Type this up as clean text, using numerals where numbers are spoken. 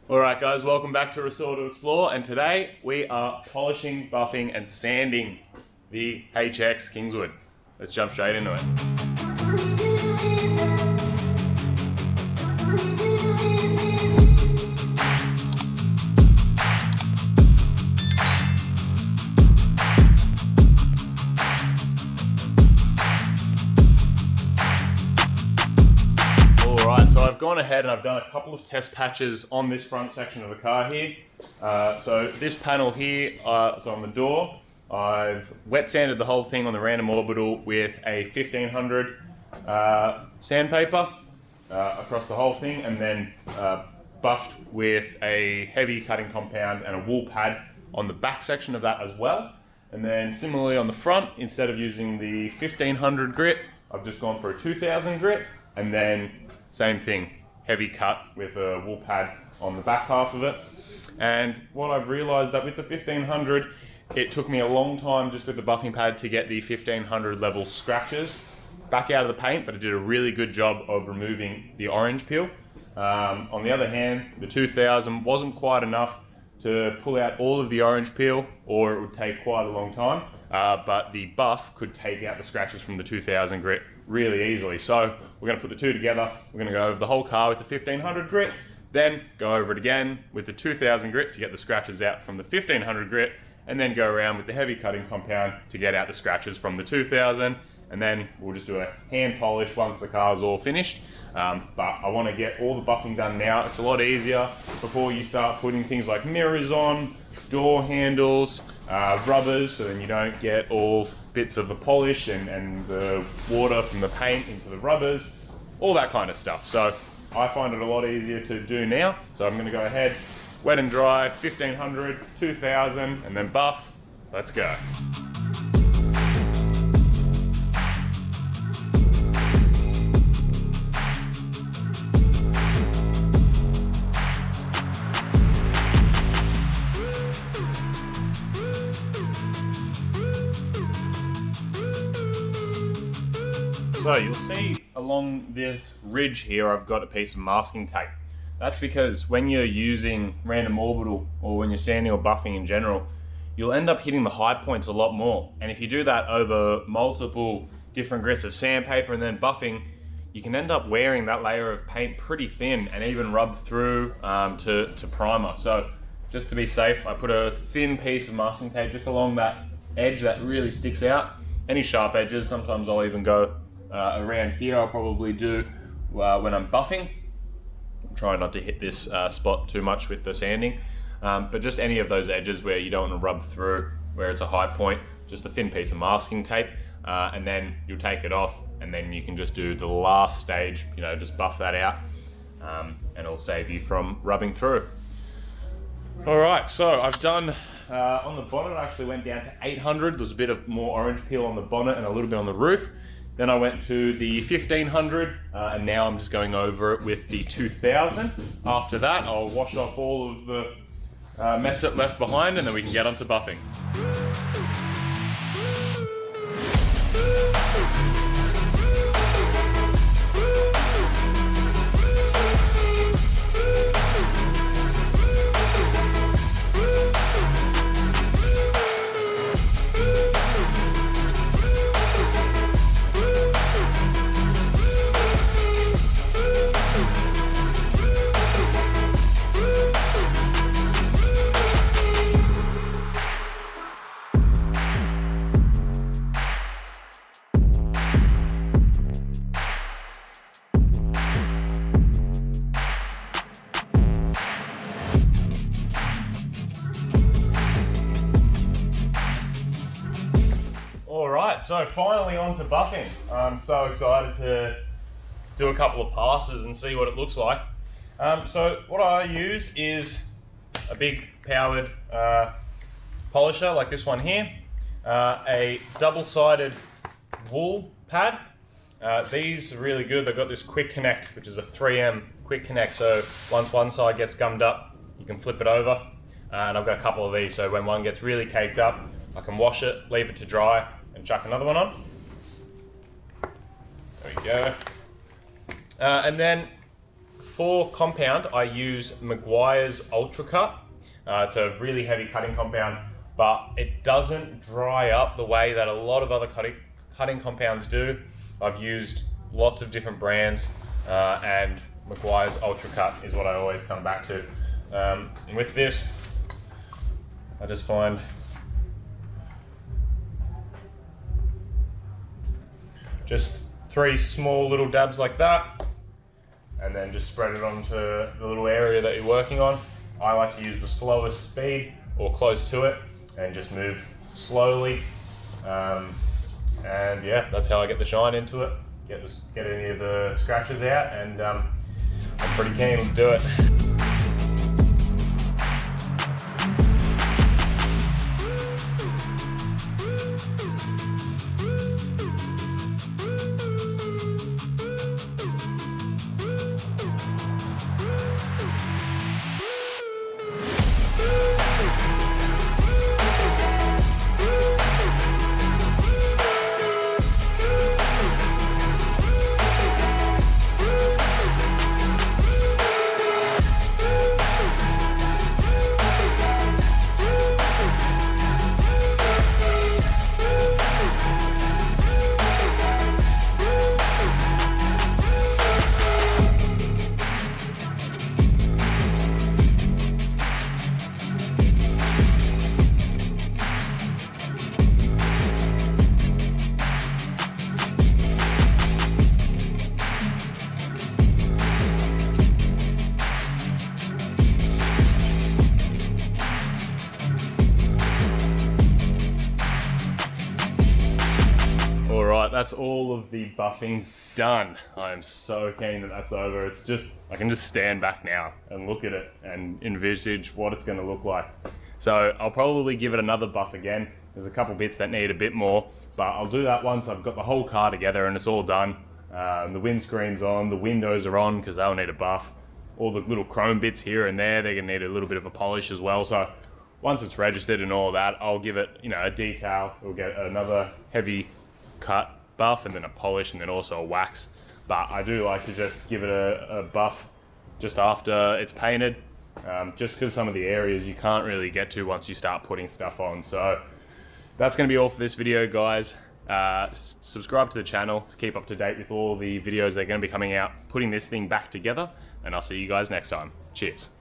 Alright guys, welcome back to Restore to Explore, and today we are polishing, buffing and sanding the HX Kingswood. Let's jump straight into it. So I've gone ahead and I've done a couple of test patches on this front section of the car here. So this panel here, so on the door, I've wet sanded the whole thing on the random orbital with a 1500 sandpaper across the whole thing, and then buffed with a heavy cutting compound and a wool pad on the back section of that as well. And then similarly on the front, instead of using the 1500 grit, I've just gone for a 2000 grit, and then same thing, heavy cut with a wool pad on the back half of it. And what I've realized that with the 1500, it took me a long time just with the buffing pad to get the 1500 level scratches back out of the paint, but it did a really good job of removing the orange peel. On the other hand, the 2000 wasn't quite enough to pull out all of the orange peel, or it would take quite a long time, but the buff could take out the scratches from the 2000 grit really easily. So we're going to put the two together. We're going to go over the whole car with the 1500 grit, then go over it again with the 2000 grit to get the scratches out from the 1500 grit, and then go around with the heavy cutting compound to get out the scratches from the 2000, and then we'll just do a hand polish once the car's all finished. But I want to get all the buffing done now. It's a lot easier before you start putting things like mirrors on, door handles, rubbers, so then you don't get all bits of the polish and the water from the paint into the rubbers, all that kind of stuff. So I find it a lot easier to do now. So I'm going to go ahead, wet and dry, 1500, 2000, and then buff. Let's go. So you'll see along this ridge here, I've got a piece of masking tape. That's because when you're using random orbital, or when you're sanding or buffing in general, you'll end up hitting the high points a lot more. And if you do that over multiple different grits of sandpaper and then buffing, you can end up wearing that layer of paint pretty thin and even rub through to primer. So just to be safe, I put a thin piece of masking tape just along that edge that really sticks out. Any sharp edges, sometimes I'll even go around here. I'll probably do when I'm buffing. I'm trying not to hit this spot too much with the sanding, but just any of those edges where you don't want to rub through, where it's a high point, just a thin piece of masking tape, and then you'll take it off, and then you can just do the last stage, just buff that out, and it'll save you from rubbing through. Alright, so I've done, on the bonnet I actually went down to 800. There's a bit of more orange peel on the bonnet and a little bit on the roof. Then I went to the 1500, and now I'm just going over it with the 2000. After that, I'll wash off all of the mess it left behind, and then we can get onto buffing. Alright, so finally on to buffing. I'm so excited to do a couple of passes and see what it looks like. So what I use is a big powered polisher like this one here, a double-sided wool pad. These are really good. They've got this quick connect, which is a 3M quick connect, so once one side gets gummed up, you can flip it over. And I've got a couple of these, so when one gets really caked up, I can wash it, leave it to dry, and chuck another one on. There we go. And then for compound, I use Maguire's Ultra Cut. It's a really heavy cutting compound, but it doesn't dry up the way that a lot of other cutting compounds do. I've used lots of different brands, and Maguire's Ultra Cut is what I always come back to. And with this, I just find just 3 small little dabs like that, and then just spread it onto the little area that you're working on. I like to use the slowest speed or close to it and just move slowly. And yeah, that's how I get the shine into it, get any of the scratches out, and I'm pretty keen. Let's do it. That's all of the buffing done. I'm so keen that that's over. It's just, I can just stand back now and look at it and envisage what it's going to look like. So I'll probably give it another buff again. There's a couple bits that need a bit more, but I'll do that once I've got the whole car together and it's all done. The windscreen's on, the windows are on because they'll need a buff. All the little chrome bits here and there, they're going to need a little bit of a polish as well. So once it's registered and all that, I'll give it, a detail. We'll get another heavy cut buff and then a polish and then also a wax. But I do like to just give it a buff just after it's painted, just because some of the areas you can't really get to once you start putting stuff on. So that's going to be all for this video, guys. Subscribe to the channel to keep up to date with all the videos that are going to be coming out, putting this thing back together, and I'll see you guys next time. Cheers.